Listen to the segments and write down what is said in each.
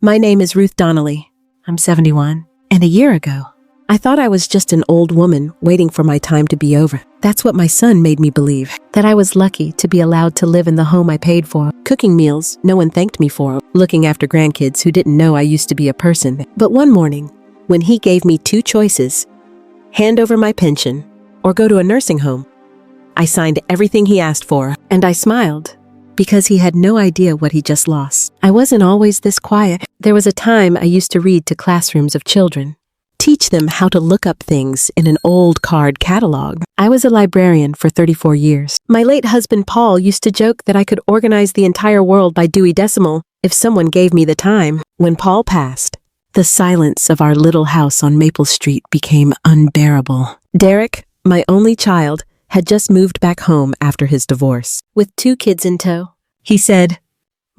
My name is Ruth Donnelly. I'm 71. And a year ago, I thought I was just an old woman waiting for my time to be over. That's what my son made me believe, that I was lucky to be allowed to live in the home I paid for, cooking meals no one thanked me for, looking after grandkids who didn't know I used to be a person. But one morning, when he gave me two choices, hand over my pension or go to a nursing home, I signed everything he asked for, and I smiled because he had no idea what he just lost. I wasn't always this quiet. There was a time I used to read to classrooms of children, teach them how to look up things in an old card catalog. I was a librarian for 34 years. My late husband Paul used to joke that I could organize the entire world by Dewey Decimal if someone gave me the time. When Paul passed, the silence of our little house on Maple Street became unbearable. Derek, my only child, had just moved back home after his divorce, with 2 kids in tow. He said,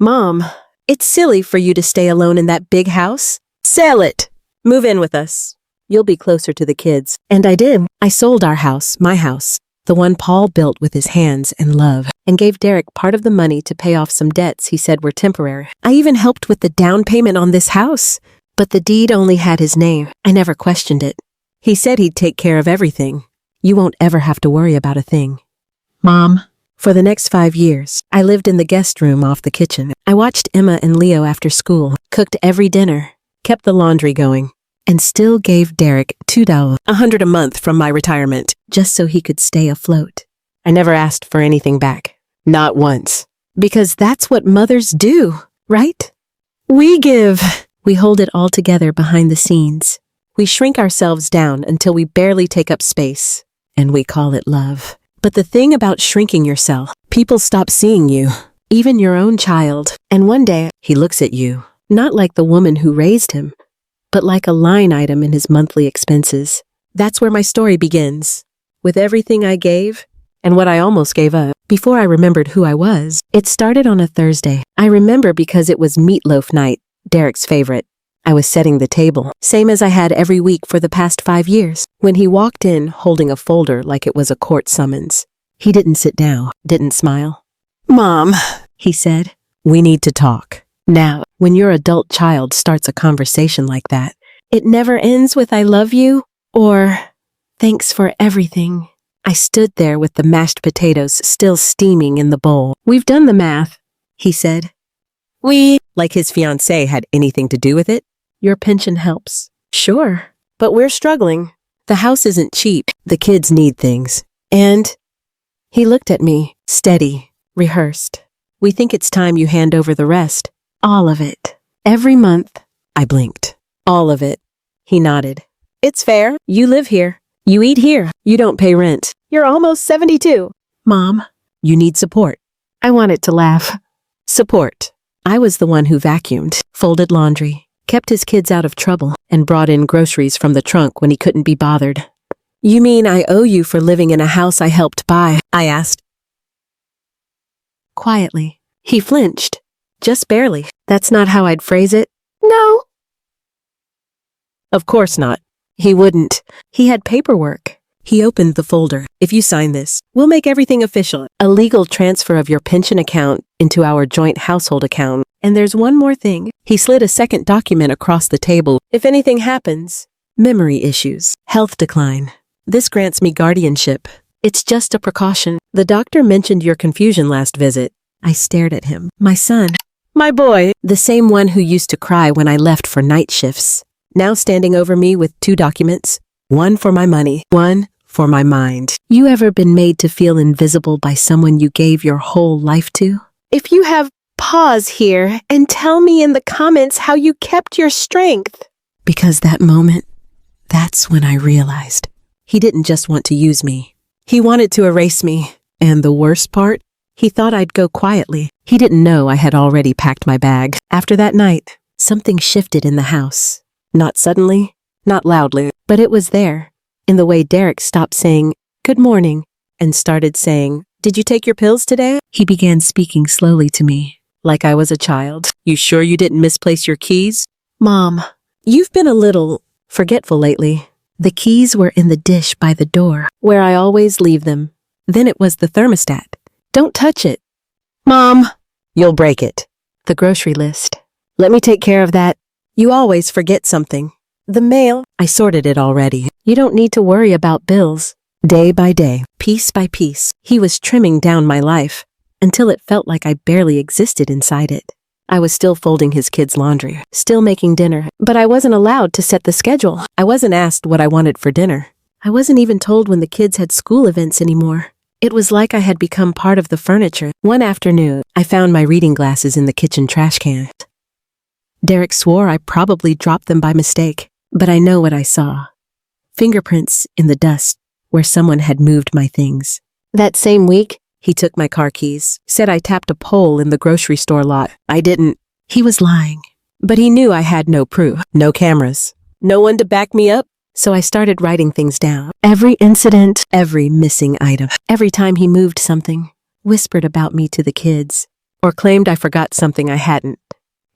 "Mom, it's silly for you to stay alone in that big house. Sell it. Move in with us. You'll be closer to the kids." And I did. I sold our house, my house, the one Paul built with his hands and love, and gave Derek part of the money to pay off some debts he said were temporary. I even helped with the down payment on this house, but the deed only had his name. I never questioned it. He said he'd take care of everything. You won't ever have to worry about a thing. Mom, for the next 5 years, I lived in the guest room off the kitchen. I watched Emma and Leo after school, cooked every dinner, kept the laundry going, and still gave Derek $2, $100 a month from my retirement, just so he could stay afloat. I never asked for anything back. Not once. Because that's what mothers do, right? We give. We hold it all together behind the scenes. We shrink ourselves down until we barely take up space, and we call it love. But the thing about shrinking yourself, people stop seeing you, even your own child, and one day he looks at you, not like the woman who raised him, but like a line item in his monthly expenses. That's where my story begins, with everything I gave and what I almost gave up before I remembered who I was. It started on a Thursday. I remember because it was meatloaf night, Derek's favorite. I was setting the table, same as I had every week for the past 5 years, when he walked in holding a folder like it was a court summons. He didn't sit down, didn't smile. "Mom," he said, "we need to talk." Now, when your adult child starts a conversation like that, it never ends with "I love you" or "thanks for everything." I stood there with the mashed potatoes still steaming in the bowl. "We've done the math," he said. "We," like his fiancée had anything to do with it. "Your pension helps." "Sure, but we're struggling. The house isn't cheap. The kids need things." And he looked at me, steady, rehearsed. "We think it's time you hand over the rest. All of it. Every month." I blinked. "All of it." He nodded. "It's fair. You live here. You eat here. You don't pay rent. You're almost 72. Mom, you need support." I wanted to laugh. Support. I was the one who vacuumed, folded laundry, kept his kids out of trouble, and brought in groceries from the trunk when he couldn't be bothered. "You mean I owe you for living in a house I helped buy?" I asked. Quietly. He flinched. Just barely. "That's not how I'd phrase it." "No." Of course not. He wouldn't. He had paperwork. He opened the folder. "If you sign this, we'll make everything official. A legal transfer of your pension account into our joint household account. And there's one more thing." He slid a second document across the table. "If anything happens, memory issues, health decline, this grants me guardianship. It's just a precaution. The doctor mentioned your confusion last visit." I stared at him. My son. My boy. The same one who used to cry when I left for night shifts. Now standing over me with 2 documents. One for my money, one for my mind. You ever been made to feel invisible by someone you gave your whole life to? If you have, pause here and tell me in the comments how you kept your strength. Because that moment, that's when I realized he didn't just want to use me. He wanted to erase me. And the worst part, he thought I'd go quietly. He didn't know I had already packed my bag. After that night, something shifted in the house. Not suddenly, not loudly, but it was there, in the way Derek stopped saying, "Good morning," and started saying, "Did you take your pills today?" He began speaking slowly to me, like I was a child. "You sure you didn't misplace your keys?" "Mom, you've been a little forgetful lately." The keys were in the dish by the door, where I always leave them. Then it was the thermostat. "Don't touch it." "Mom, you'll break it." The grocery list. Let me take care of that. You always forget something. The mail, I sorted it already. You don't need to worry about bills. Day by day, piece by piece, he was trimming down my life until it felt like I barely existed inside it. I was still folding his kids' laundry, still making dinner, but I wasn't allowed to set the schedule. I wasn't asked what I wanted for dinner. I wasn't even told when the kids had school events anymore. It was like I had become part of the furniture. One afternoon, I found my reading glasses in the kitchen trash can. Derek swore I probably dropped them by mistake, but I know what I saw. Fingerprints in the dust where someone had moved my things. That same week, he took my car keys, said I tapped a pole in the grocery store lot. I didn't. He was lying. But he knew I had no proof, no cameras, no one to back me up. So I started writing things down. Every incident, every missing item, every time he moved something, whispered about me to the kids, or claimed I forgot something I hadn't.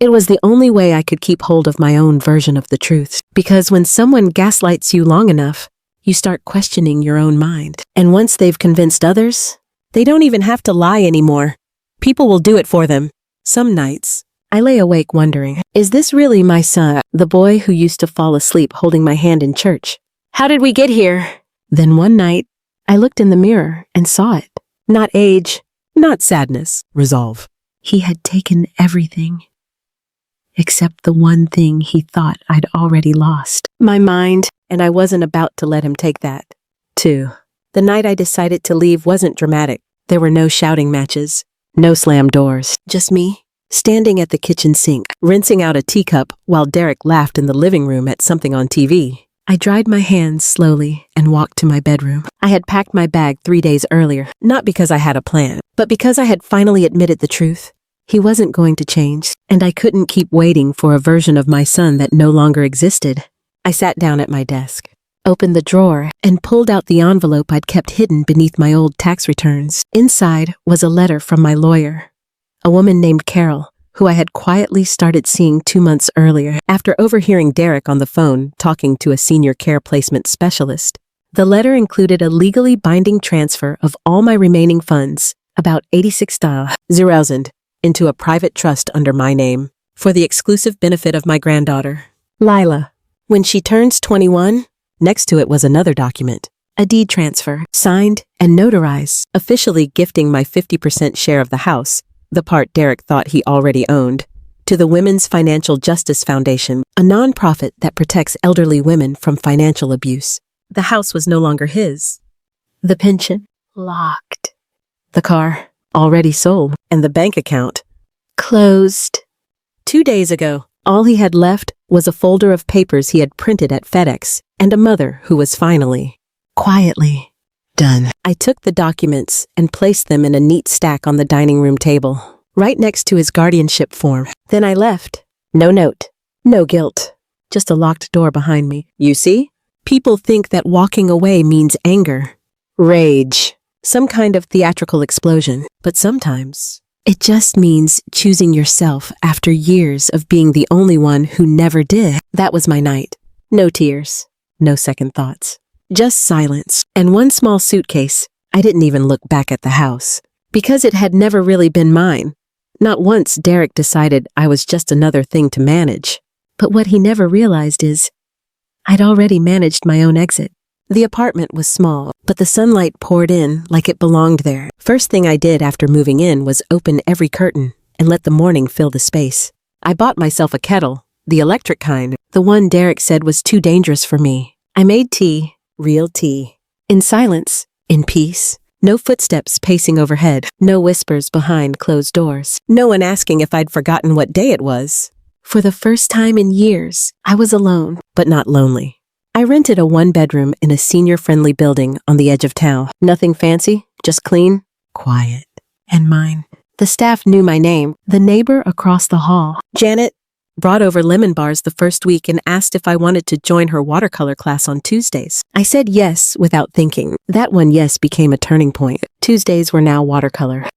It was the only way I could keep hold of my own version of the truth. Because when someone gaslights you long enough, you start questioning your own mind. And once they've convinced others, they don't even have to lie anymore. People will do it for them. Some nights, I lay awake wondering, is this really my son, the boy who used to fall asleep holding my hand in church? How did we get here? Then one night, I looked in the mirror and saw it. Not age, not sadness, resolve. He had taken everything, except the one thing he thought I'd already lost. My mind, and I wasn't about to let him take that. 2. The night I decided to leave wasn't dramatic. There were no shouting matches, no slammed doors, just me, standing at the kitchen sink, rinsing out a teacup while Derek laughed in the living room at something on TV. I dried my hands slowly and walked to my bedroom. I had packed my bag 3 days earlier, not because I had a plan, but because I had finally admitted the truth. He wasn't going to change, and I couldn't keep waiting for a version of my son that no longer existed. I sat down at my desk, opened the drawer, and pulled out the envelope I'd kept hidden beneath my old tax returns. Inside was a letter from my lawyer, a woman named Carol, who I had quietly started seeing 2 months earlier after overhearing Derek on the phone talking to a senior care placement specialist. The letter included a legally binding transfer of all my remaining funds, about $86,000, into a private trust under my name, for the exclusive benefit of my granddaughter, Lila. When she turns 21, next to it was another document, a deed transfer, signed and notarized, officially gifting my 50% share of the house, the part Derek thought he already owned, to the Women's Financial Justice Foundation, a nonprofit that protects elderly women from financial abuse. The house was no longer his. The pension, locked. The car, already sold, and the bank account, closed. 2 days ago, all he had left was a folder of papers he had printed at FedEx and a mother who was finally, quietly, done. I took the documents and placed them in a neat stack on the dining room table, right next to his guardianship form. Then I left. No note, no guilt, just a locked door behind me. You see? People think that walking away means anger, rage, some kind of theatrical explosion. But sometimes it just means choosing yourself after years of being the only one who never did. That was my night. No tears, no second thoughts, just silence. And one small suitcase. I didn't even look back at the house, because it had never really been mine. Not once Derek decided I was just another thing to manage. But what he never realized is, I'd already managed my own exit. The apartment was small, but the sunlight poured in like it belonged there. First thing I did after moving in was open every curtain and let the morning fill the space. I bought myself a kettle, the electric kind, the one Derek said was too dangerous for me. I made tea, real tea, in silence, in peace. No footsteps pacing overhead, no whispers behind closed doors, no one asking if I'd forgotten what day it was. For the first time in years, I was alone, but not lonely. I rented a 1-bedroom in a senior-friendly building on the edge of town. Nothing fancy, just clean, quiet, and mine. The staff knew my name. The neighbor across the hall, Janet, brought over lemon bars the first week and asked if I wanted to join her watercolor class on Tuesdays. I said yes without thinking. That one yes became a turning point. Tuesdays were now watercolor.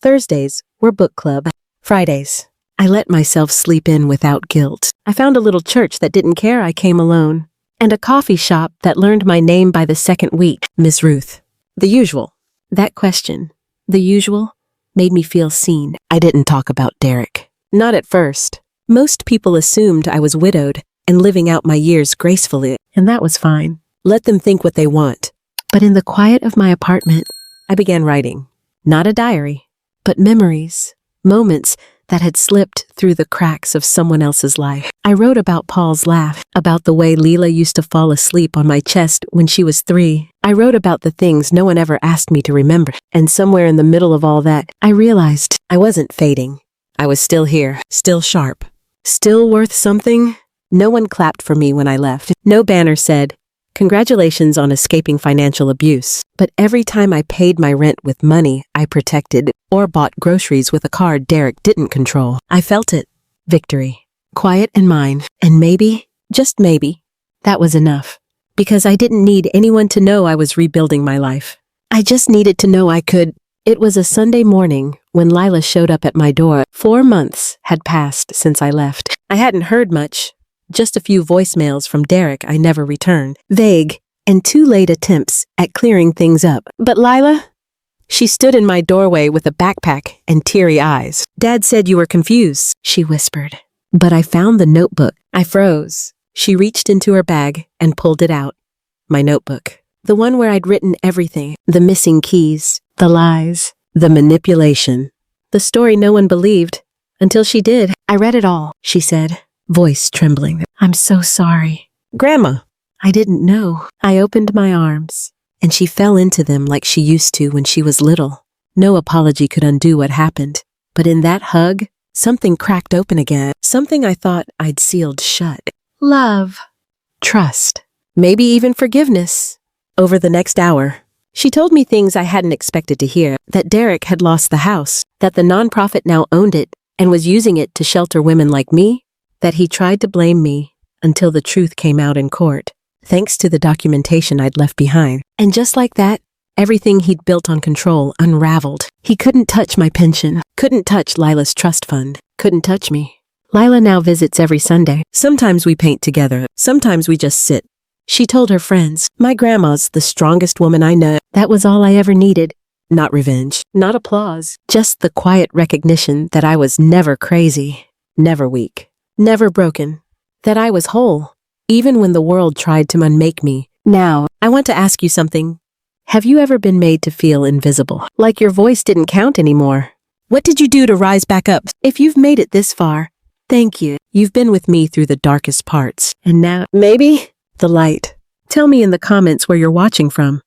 Thursdays were book club. Fridays, I let myself sleep in without guilt. I found a little church that didn't care I came alone, and a coffee shop that learned my name by the second week, Miss Ruth. The usual. That question, the usual, made me feel seen. I didn't talk about Derek. Not at first. Most people assumed I was widowed and living out my years gracefully, and that was fine. Let them think what they want. But in the quiet of my apartment, I began writing. Not a diary, but memories, moments that had slipped through the cracks of someone else's life. I wrote about Paul's laugh, about the way Leela used to fall asleep on my chest when she was 3. I wrote about the things no one ever asked me to remember. And somewhere in the middle of all that, I realized I wasn't fading. I was still here, still sharp, still worth something. No one clapped for me when I left. No banner said, "Congratulations on escaping financial abuse." But every time I paid my rent with money I protected or bought groceries with a card Derek didn't control, I felt it. Victory. Quiet and mine. And maybe, just maybe, that was enough. Because I didn't need anyone to know I was rebuilding my life. I just needed to know I could. It was a Sunday morning when Lila showed up at my door. 4 months had passed since I left. I hadn't heard much. Just a few voicemails from Derek I never returned. Vague and too late attempts at clearing things up. But Lila? She stood in my doorway with a backpack and teary eyes. "Dad said you were confused," she whispered. But I found the notebook. I froze. She reached into her bag and pulled it out. My notebook. The one where I'd written everything. The missing keys. The lies. The manipulation. The story no one believed. Until she did. "I read it all," she said, voice trembling. "I'm so sorry." "Grandma." I didn't know. I opened my arms, and she fell into them like she used to when she was little. No apology could undo what happened. But in that hug, something cracked open again. Something I thought I'd sealed shut. Love. Trust. Maybe even forgiveness. Over the next hour, she told me things I hadn't expected to hear. That Derek had lost the house. That the nonprofit now owned it and was using it to shelter women like me. That he tried to blame me until the truth came out in court, thanks to the documentation I'd left behind. And just like that, everything he'd built on control unraveled. He couldn't touch my pension, couldn't touch Lila's trust fund, couldn't touch me. Lila now visits every Sunday. Sometimes we paint together, sometimes we just sit. She told her friends, "My grandma's the strongest woman I know." That was all I ever needed. Not revenge, not applause, just the quiet recognition that I was never crazy, never weak. Never broken. That I was whole, even when the world tried to unmake me. Now, I want to ask you something. Have you ever been made to feel invisible? Like your voice didn't count anymore? What did you do to rise back up? If you've made it this far, thank you. You've been with me through the darkest parts. And now, maybe, the light. Tell me in the comments where you're watching from.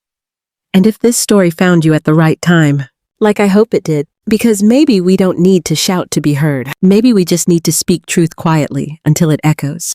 And if this story found you at the right time, like I hope it did. Because maybe we don't need to shout to be heard. Maybe we just need to speak truth quietly until it echoes.